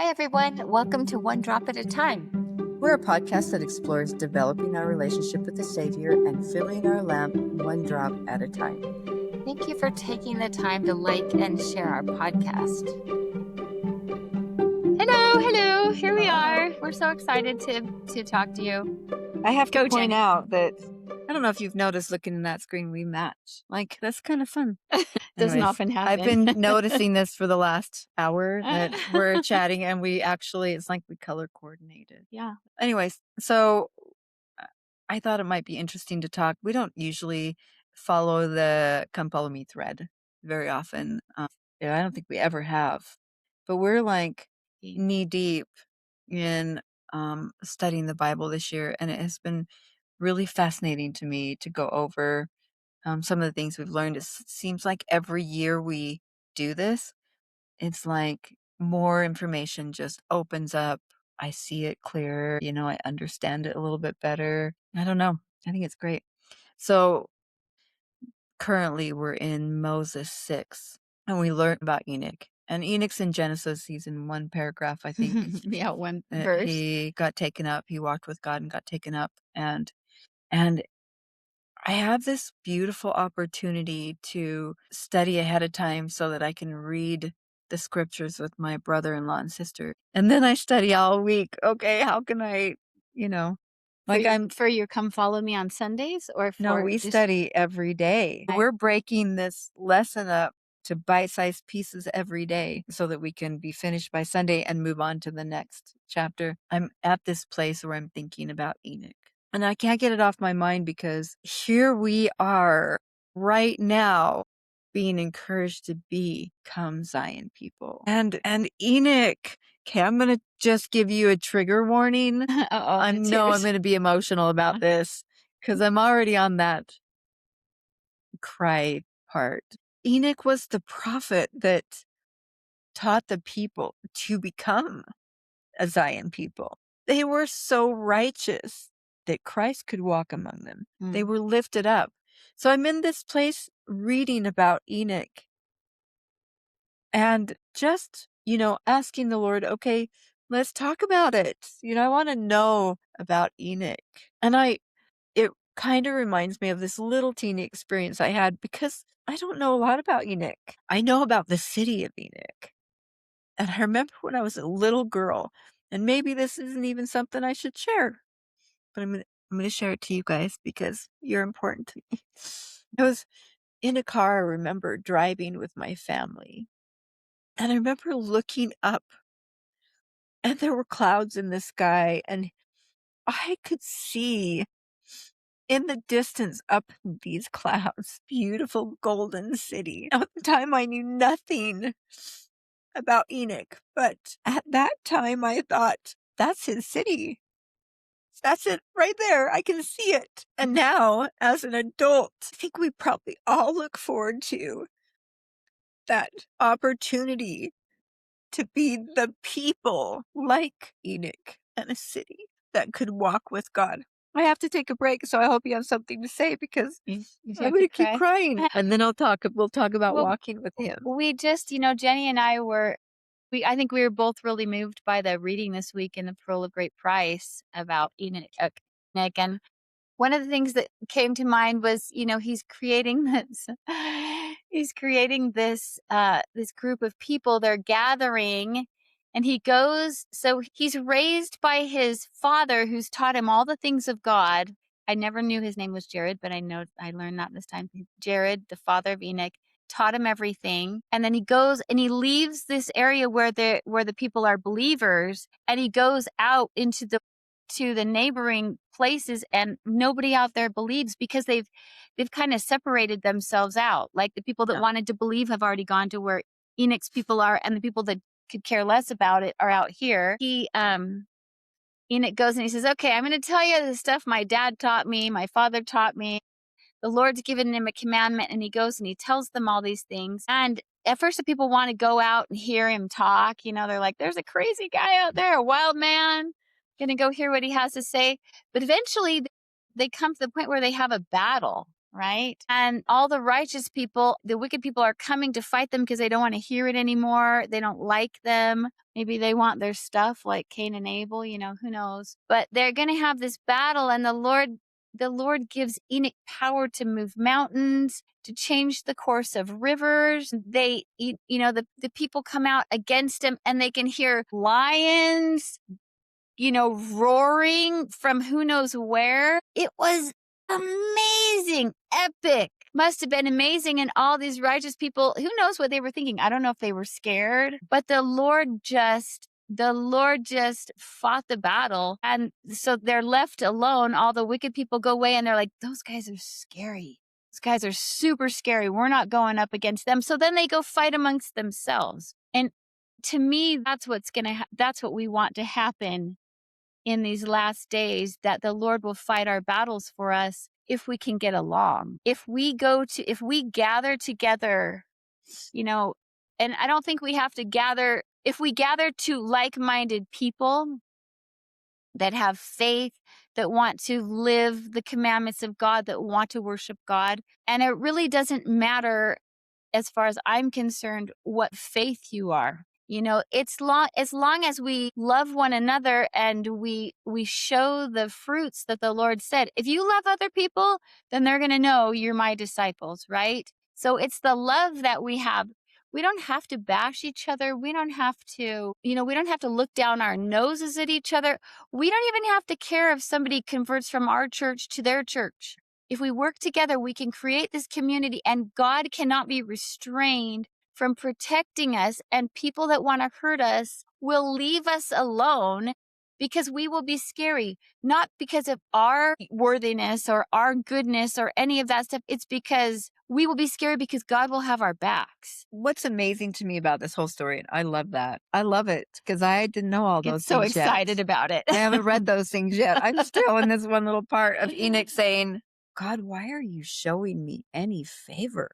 Hi, everyone. Welcome to One Drop at a Time. We're a podcast that explores developing our relationship with the Savior and filling our lamp one drop at a time. Thank you for taking the time to like and share our podcast. Hello. Here we are. We're so excited to talk to you. I have to Go, point Jenny. out that I don't know if you've noticed looking in that screen, we match. Like, that's kind of fun. Doesn't Anyways, often happen. I've been noticing this for the last hour that we're chatting and it's like we color coordinated. Yeah. Anyways, so I thought it might be interesting to talk. We don't usually follow the Come Follow Me thread very often. I don't think we ever have. But we're like knee deep in studying the Bible this year, and it has been really fascinating to me to go over some of the things we've learned. It seems like every year we do this, it's like more information just opens up. I see it clearer, I understand it a little bit better. I don't know. I think it's great. So currently we're in Moses 6, and we learned about Enoch. And Enoch's in Genesis. He's in one paragraph, I think. Yeah, one verse. He got taken up. He walked with God and got taken up. And I have this beautiful opportunity to study ahead of time so that I can read the scriptures with my brother-in-law and sister. And then I study all week. Okay, how can I, For your Come Follow Me on Sundays, or for no, we study every day. We're breaking this lesson up to bite-sized pieces every day so that we can be finished by Sunday and move on to the next chapter. I'm at this place where I'm thinking about Enoch. And I can't get it off my mind because here we are right now being encouraged to become Zion people. And Enoch, okay, I'm going to just give you a trigger warning. I'm going to be emotional about this because I'm already on that cry part. Enoch was the prophet that taught the people to become a Zion people. They were so righteous that Christ could walk among them. They were lifted up. So I'm in this place reading about Enoch and just, asking the Lord, okay, let's talk about it. I want to know about Enoch. And it kind of reminds me of this little teeny experience I had because I don't know a lot about Enoch. I know about the city of Enoch. And I remember when I was a little girl, and maybe this isn't even something I should share, but I'm going to share it to you guys because you're important to me. I was in a car, I remember driving with my family, and I remember looking up, and there were clouds in the sky, and I could see in the distance up these clouds, beautiful golden city. Now, at the time, I knew nothing about Enoch, but at that time I thought, that's his city. That's it right there. I can see it. And now, as an adult, I think we probably all look forward to that opportunity to be the people like Enoch and a city that could walk with God. I have to take a break, so I hope you have something to say because I'm going to keep crying. And then we'll talk about walking with him. We just, Jenny and I I think we were both really moved by the reading this week in the Pearl of Great Price about Enoch. And one of the things that came to mind was, he's creating this group of people. They're gathering, and he's raised by his father, who's taught him all the things of God. I never knew his name was Jared, but I learned that this time. Jared, the father of Enoch, taught him everything. And then he goes and he leaves this area where the people are believers, and he goes out into the neighboring places, and nobody out there believes because they've kind of separated themselves out. Like the people that wanted to believe have already gone to where Enoch's people are, and the people that could care less about it are out here. Enoch goes and he says, okay, I'm going to tell you the stuff my dad taught me, my father taught me. The Lord's given him a commandment, and he goes and he tells them all these things. And at first the people want to go out and hear him talk. They're like, there's a crazy guy out there, a wild man. Going to go hear what he has to say. But eventually they come to the point where they have a battle. right? And all the righteous people, the wicked people are coming to fight them because they don't want to hear it anymore. They don't like them. Maybe they want their stuff like Cain and Abel, who knows. But they're going to have this battle, and the Lord gives Enoch power to move mountains, to change the course of rivers. The people come out against him, and they can hear lions, roaring from who knows where. It was amazing, epic. Must have been amazing. And all these righteous people, who knows what they were thinking? I don't know if they were scared, but the Lord just fought the battle. And so they're left alone. All the wicked people go away, and they're like, those guys are scary. Those guys are super scary. We're not going up against them. So then they go fight amongst themselves. And to me, that's that's what we want to happen in these last days, that the Lord will fight our battles for us if we can get along. If we gather together, and I don't think we have to gather, if we gather to like-minded people that have faith, that want to live the commandments of God, that want to worship God. And it really doesn't matter, as far as I'm concerned, what faith you are. As long as we love one another and we show the fruits that the Lord said. If you love other people, then they're going to know you're my disciples, right? So it's the love that we have. We don't have to bash each other. We don't have to, we don't have to look down our noses at each other. We don't even have to care if somebody converts from our church to their church. If we work together, we can create this community, and God cannot be restrained from protecting us, and people that want to hurt us will leave us alone because we will be scary, not because of our worthiness or our goodness or any of that stuff. It's because we will be scary because God will have our backs. What's amazing to me about this whole story, and I love that. I love it because I didn't know all those Get so things yet. excited about it. I haven't read those things yet. I'm still in this one little part of Enoch saying, God, why are you showing me any favor?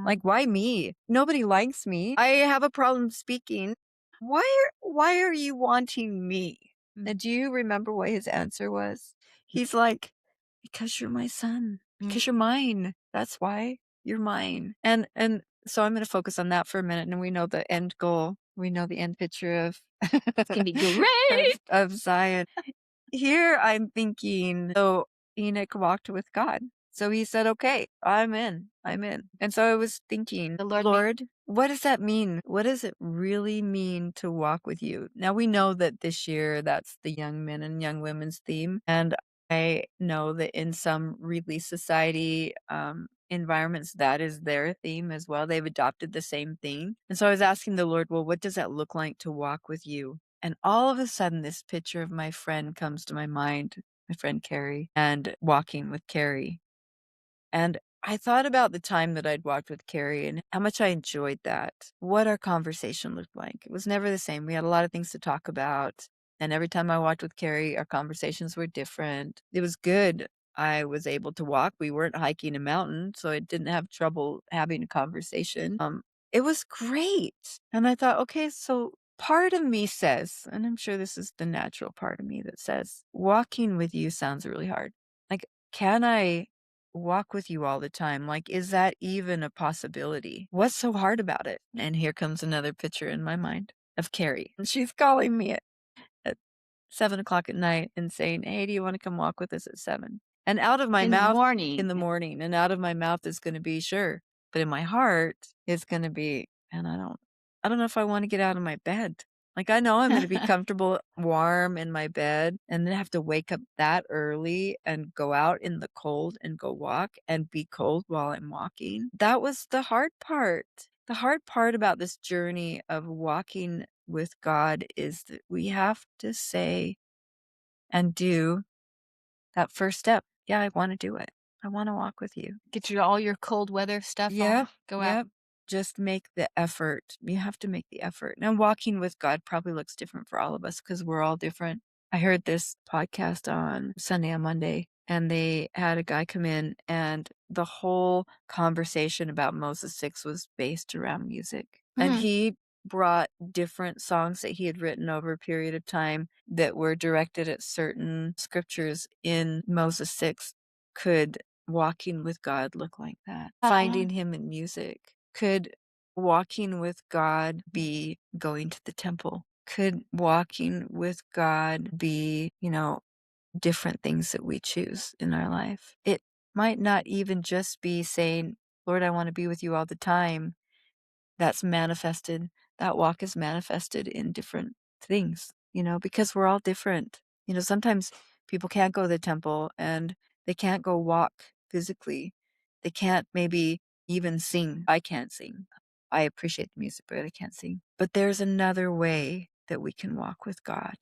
Like, why me? Nobody likes me. I have a problem speaking. Why are you wanting me? Now, do you remember what his answer was? He's like, because you're my son. Because you're mine. That's why you're mine. And so I'm going to focus on that for a minute. And we know the end goal. We know the end picture of It's going to be great. of Zion. Here I'm thinking, so Enoch walked with God. So he said, okay, I'm in. And so I was thinking, The Lord Lord, what does that mean? What does it really mean to walk with you? Now we know that this year that's the young men and young women's theme. And I know that in some Relief Society environments, that is their theme as well. They've adopted the same thing. And so I was asking the Lord, well, what does that look like to walk with you? And all of a sudden, this picture of my friend comes to my mind, my friend Carrie, and walking with Carrie. And I thought about the time that I'd walked with Carrie and how much I enjoyed that, what our conversation looked like. It was never the same. We had a lot of things to talk about. And every time I walked with Carrie, our conversations were different. It was good. I was able to walk. We weren't hiking a mountain, so I didn't have trouble having a conversation. It was great. And I thought, okay, so part of me says, and I'm sure this is the natural part of me that says, walking with you sounds really hard. Like, can I walk with you all the time? Like, is that even a possibility? What's so hard about it? And here comes another picture in my mind of Carrie. And she's calling me at 7 o'clock at night and saying, hey, do you want to come walk with us at 7? And out of my in the mouth morning. in the morning, and out of my mouth is going to be sure. But in my heart, it's going to be, and I don't know if I want to get out of my bed. Like, I know I'm going to be comfortable, warm in my bed, and then have to wake up that early and go out in the cold and go walk and be cold while I'm walking. That was the hard part. The hard part about this journey of walking with God is that we have to say and do that first step. Yeah, I want to do it. I want to walk with you. Get all your cold weather stuff Yep, off. Go out. yep. Just make the effort. You have to make the effort. Now, walking with God probably looks different for all of us because we're all different. I heard this podcast on Sunday and Monday, and they had a guy come in, and the whole conversation about Moses 6 was based around music. And he brought different songs that he had written over a period of time that were directed at certain scriptures in Moses 6 could walking with God look like that? Finding Him in music? Could walking with God be going to the temple? Could walking with God be, different things that we choose in our life? It might not even just be saying, Lord, I want to be with you all the time. That's manifested. That walk is manifested in different things, because we're all different. Sometimes people can't go to the temple and they can't go walk physically. They can't maybe even sing. I can't sing. I appreciate the music, but I can't sing. But there's another way that we can walk with God,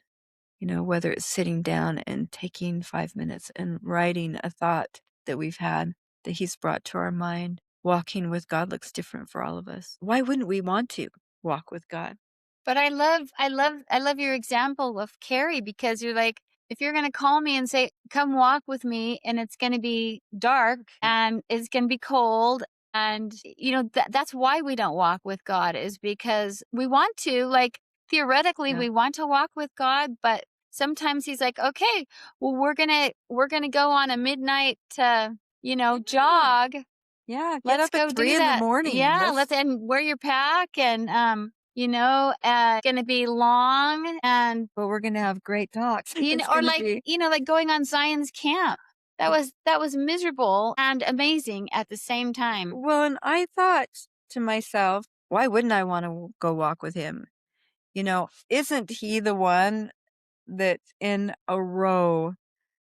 whether it's sitting down and taking 5 minutes and writing a thought that we've had that He's brought to our mind. Walking with God looks different for all of us. Why wouldn't we want to walk with God? But I love your example of Carrie, because you're like, if you're going to call me and say, come walk with me, and it's going to be dark and it's going to be cold. And, that's why we don't walk with God, is because we want to, like, theoretically, Yeah. we want to walk with God, but sometimes He's like, okay, well, we're going to go on a midnight, jog. Yeah, get Let's up at go 3 do in the that. morning. Yeah, and wear your pack, and gonna be long, and But we're gonna have great talks. It's or gonna like, be like going on Zion's camp. That was miserable and amazing at the same time. well, and I thought to myself, why wouldn't I want to go walk with Him? Isn't He the one that's in a row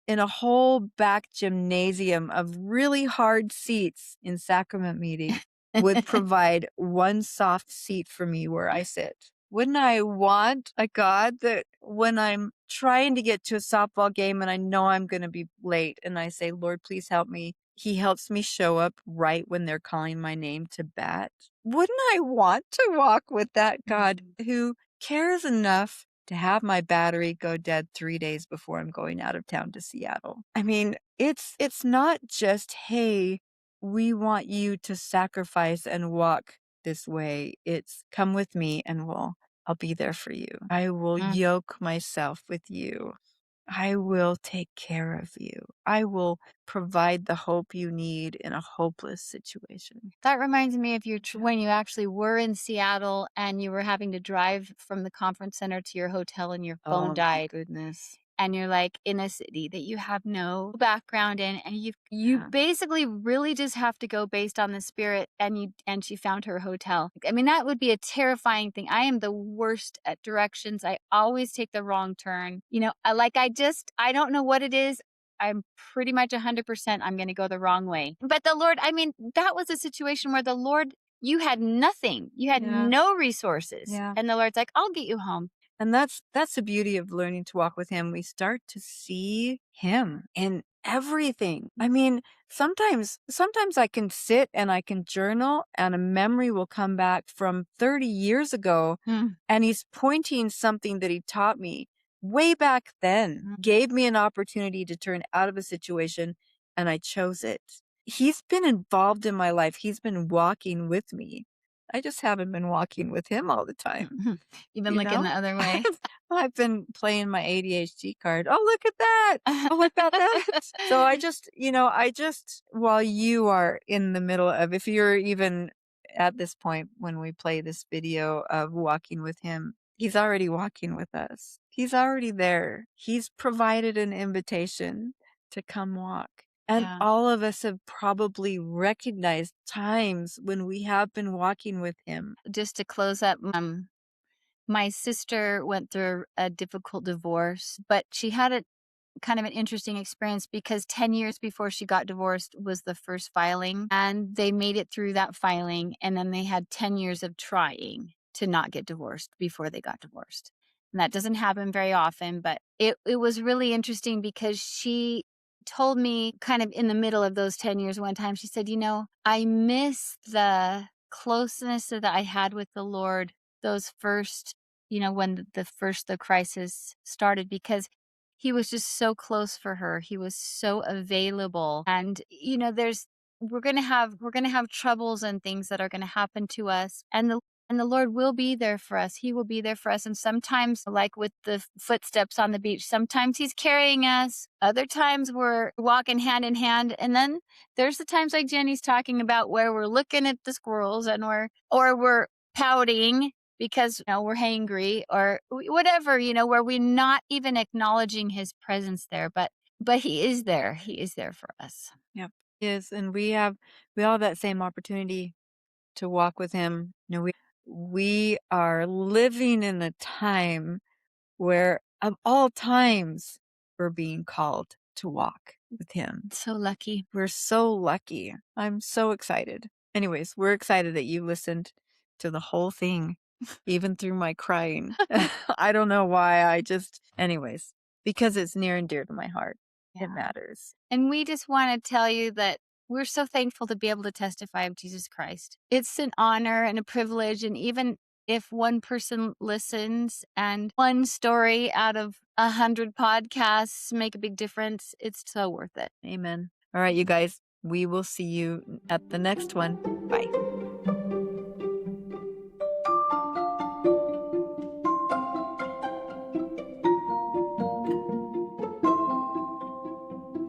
in a whole back gymnasium of really hard seats in sacrament meeting would provide one soft seat for me where I sit? Wouldn't I want a God that when I'm trying to get to a softball game and I know I'm going to be late and I say, Lord, please help me, He helps me show up right when they're calling my name to bat? Wouldn't I want to walk with that God who cares enough to have my battery go dead 3 days before I'm going out of town to Seattle? I mean, it's not just, hey, we want you to sacrifice and walk this way. It's come with me and I'll be there for you. I will Mm. yoke myself with you. I will take care of you. I will provide the hope you need in a hopeless situation. That reminds me of when you actually were in Seattle and you were having to drive from the conference center to your hotel and your phone Oh my died. goodness. And you're like in a city that you have no background in, and you Yeah. basically really just have to go based on the Spirit, and she found her hotel. I mean, that would be a terrifying thing. I am the worst at directions. I always take the wrong turn. I don't know what it is. I'm pretty much 100% I'm going to go the wrong way. But the Lord, I mean, that was a situation where the Lord, you had nothing. You had Yeah. no resources. Yeah. And the Lord's like, I'll get you home. And that's the beauty of learning to walk with Him. We start to see Him in everything. I mean, sometimes I can sit and I can journal and a memory will come back from 30 years ago and He's pointing something that He taught me way back then, gave me an opportunity to turn out of a situation, and I chose it. He's been involved in my life. He's been walking with me. I just haven't been walking with Him all the time. You've been looking the other way. I've been playing my ADHD card. Oh, look at that. Oh, what about that? So I just, while you are in the middle of, if you're even at this point when we play this video of walking with Him, He's already walking with us. He's already there. He's provided an invitation to come walk. And Yeah. all of us have probably recognized times when we have been walking with Him. Just to close up, my sister went through a difficult divorce, but she had a kind of an interesting experience because 10 years before she got divorced was the first filing, and they made it through that filing, and then they had 10 years of trying to not get divorced before they got divorced. And that doesn't happen very often, but it was really interesting because she told me kind of in the middle of those 10 years one time, she said, I miss the closeness that I had with the Lord those first, when the crisis started, because He was just so close for her. He was so available. And we're going to have troubles and things that are going to happen to us. And And the Lord will be there for us. He will be there for us. And sometimes, like with the footsteps on the beach, sometimes He's carrying us. Other times we're walking hand in hand. And then there's the times like Jenny's talking about where we're looking at the squirrels and we're pouting because we're hangry or whatever, where we're not even acknowledging His presence there. But He is there. He is there for us. Yep. Yes, and we all have that same opportunity to walk with Him. We are living in a time where, of all times, we're being called to walk with Him. So lucky. We're so lucky. I'm so excited. Anyways, we're excited that you listened to the whole thing, even through my crying. I don't know why. Anyways, because it's near and dear to my heart. Yeah. It matters. And we just want to tell you that we're so thankful to be able to testify of Jesus Christ. It's an honor and a privilege. And even if one person listens and one story out of 100 podcasts make a big difference, it's so worth it. Amen. All right, you guys, we will see you at the next one. Bye.